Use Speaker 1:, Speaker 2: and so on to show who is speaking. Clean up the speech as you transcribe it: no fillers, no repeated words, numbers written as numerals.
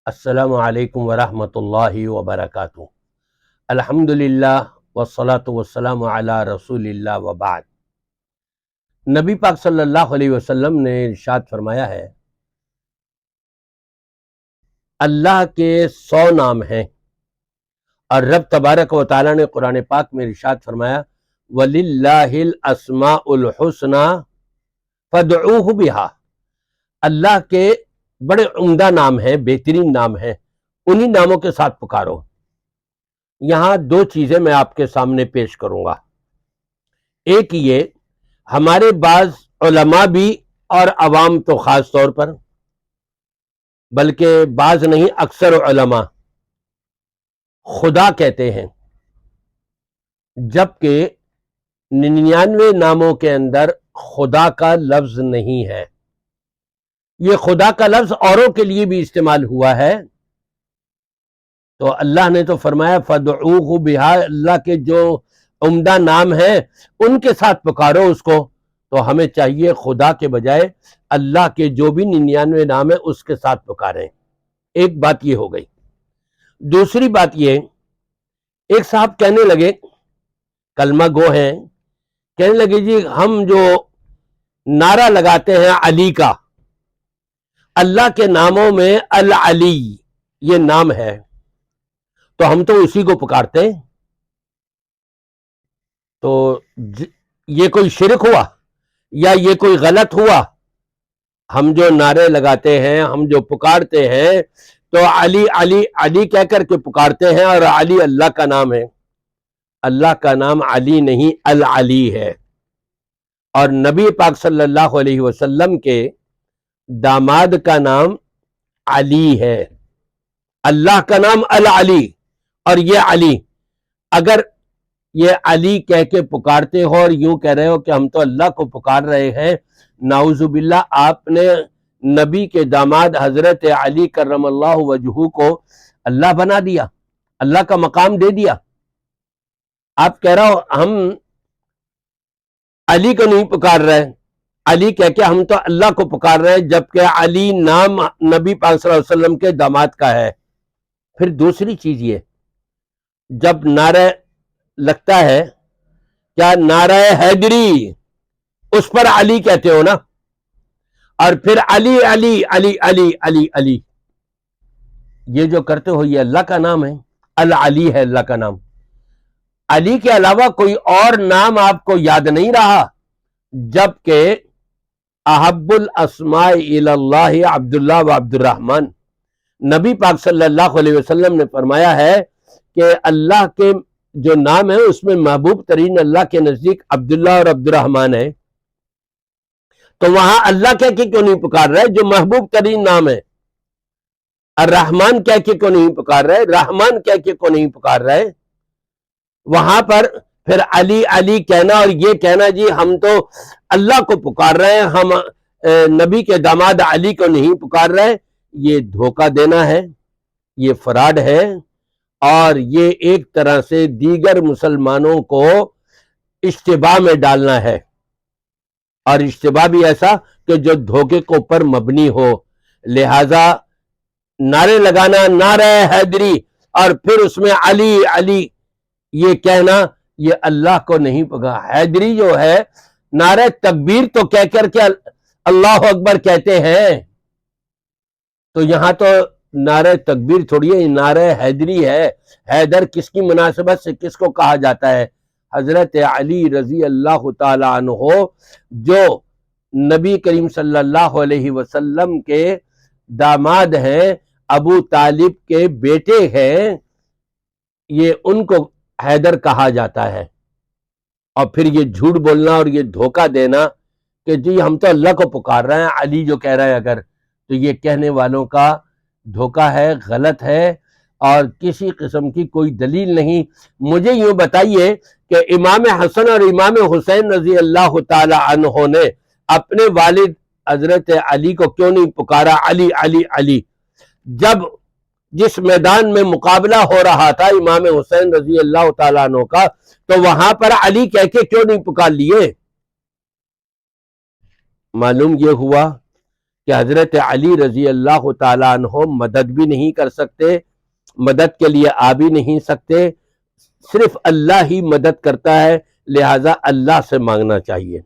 Speaker 1: السلام علیکم ورحمۃ اللہ وبرکاتہ۔ الحمدللہ والصلاة والسلام علی رسول اللہ وبعد۔ نبی پاک صلی اللہ علیہ وسلم نے ارشاد فرمایا ہے، اللہ کے 100 نام ہیں، اور رب تبارک و تعالیٰ نے قرآن پاک میں ارشاد فرمایا وَلِلَّهِ الْأَسْمَاءُ الْحُسْنَى فَادْعُوهُ بِهَا۔ اللہ کے بڑے عمدہ نام ہیں، بہترین نام ہیں، انہی ناموں کے ساتھ پکارو۔ یہاں دو چیزیں میں آپ کے سامنے پیش کروں گا۔ ایک یہ، ہمارے بعض علماء بھی اور عوام تو خاص طور پر، بلکہ بعض نہیں اکثر علماء خدا کہتے ہیں، جبکہ 99 ناموں کے اندر خدا کا لفظ نہیں ہے۔ یہ خدا کا لفظ اوروں کے لیے بھی استعمال ہوا ہے، تو اللہ نے تو فرمایا فَادْعُوهُ بِهَا، اللہ کے جو عمدہ نام ہیں ان کے ساتھ پکارو اس کو۔ تو ہمیں چاہیے خدا کے بجائے اللہ کے جو بھی 99 نام ہیں اس کے ساتھ پکاریں۔ ایک بات یہ ہو گئی۔ دوسری بات یہ، ایک صاحب کہنے لگے، کلمہ گو ہیں، کہنے لگے جی ہم جو نعرہ لگاتے ہیں علی کا، اللہ کے ناموں میں العلی یہ نام ہے، تو ہم تو اسی کو پکارتے ہیں، تو یہ کوئی شرک ہوا یا یہ کوئی غلط ہوا؟ ہم جو نعرے لگاتے ہیں، ہم جو پکارتے ہیں، تو علی علی علی کہہ کر کے پکارتے ہیں، اور علی اللہ کا نام ہے۔ اللہ کا نام علی نہیں العلی ہے، اور نبی پاک صلی اللہ علیہ وسلم کے داماد کا نام علی ہے۔ اللہ کا نام العلی، اور یہ علی، اگر یہ علی کہہ کے پکارتے ہو اور یوں کہہ رہے ہو کہ ہم تو اللہ کو پکار رہے ہیں، نعوذ باللہ آپ نے نبی کے داماد حضرت علی کرم اللہ وجہہ کو اللہ بنا دیا، اللہ کا مقام دے دیا۔ آپ کہہ رہا ہو ہم علی کو نہیں پکار رہے، علی کہہ کے ہم تو اللہ کو پکار رہے ہیں، جبکہ علی نام نبی پاک صلی اللہ علیہ وسلم کے داماد کا ہے۔ پھر دوسری چیز یہ، جب نعرہ لگتا ہے، کیا نعرہ حیدری، اس پر علی کہتے ہو نا، اور پھر علی علی علی علی علی علی، یہ جو کرتے ہو یہ اللہ کا نام ہے، العلی ہے اللہ کا نام۔ علی کے علاوہ کوئی اور نام آپ کو یاد نہیں رہا، جبکہ احب الاسماء الی اللہ عبداللہ و عبد الرحمن، نبی پاک صلی اللہ علیہ وسلم نے فرمایا ہے کہ اللہ کے جو نام ہے اس میں محبوب ترین اللہ کے نزدیک عبداللہ اور عبد الرحمن ہے، تو وہاں اللہ کہہ کے کیوں نہیں پکار رہے جو محبوب ترین نام ہے؟ الرحمن کہہ کے کیوں نہیں پکار رہے؟ رحمان کہہ کے کیوں نہیں پکار رہے؟ وہاں پر پھر علی علی کہنا اور یہ کہنا جی ہم تو اللہ کو پکار رہے ہیں، ہم نبی کے داماد علی کو نہیں پکار رہے، یہ دھوکہ دینا ہے، یہ فراڈ ہے، اور یہ ایک طرح سے دیگر مسلمانوں کو اشتباہ میں ڈالنا ہے، اور اشتباہ بھی ایسا کہ جو دھوکے کے اوپر مبنی ہو۔ لہذا نعرے لگانا نعرہ حیدری اور پھر اس میں علی علی یہ کہنا، یہ اللہ کو نہیں پکا۔ حیدری جو ہے نعرہ تکبیر تو کہہ کر کے اللہ اکبر کہتے ہیں، تو یہاں تو نعرہ تکبیر تھوڑی ہے، نعرہ حیدری ہے۔ حیدر کس کی مناسبت سے کس کو کہا جاتا ہے؟ حضرت علی رضی اللہ تعالی عنہ جو نبی کریم صلی اللہ علیہ وسلم کے داماد ہیں، ابو طالب کے بیٹے ہیں، یہ ان کو حیدر کہا جاتا ہے۔ اور پھر یہ جھوٹ بولنا اور یہ دھوکہ دینا کہ جی ہم تو اللہ کو پکار رہے ہیں، علی جو کہہ رہا ہے اگر، تو یہ کہنے والوں کا دھوکہ ہے، غلط ہے، اور کسی قسم کی کوئی دلیل نہیں۔ مجھے یوں بتائیے کہ امام حسن اور امام حسین رضی اللہ تعالی عنہ نے اپنے والد حضرت علی کو کیوں نہیں پکارا علی علی علی؟ جب جس میدان میں مقابلہ ہو رہا تھا امام حسین رضی اللہ تعالیٰ عنہ کا، تو وہاں پر علی کہہ کے کیوں نہیں پکار لیے؟ معلوم یہ ہوا کہ حضرت علی رضی اللہ تعالیٰ عنہ مدد بھی نہیں کر سکتے، مدد کے لیے آ بھی نہیں سکتے، صرف اللہ ہی مدد کرتا ہے، لہٰذا اللہ سے مانگنا چاہیے۔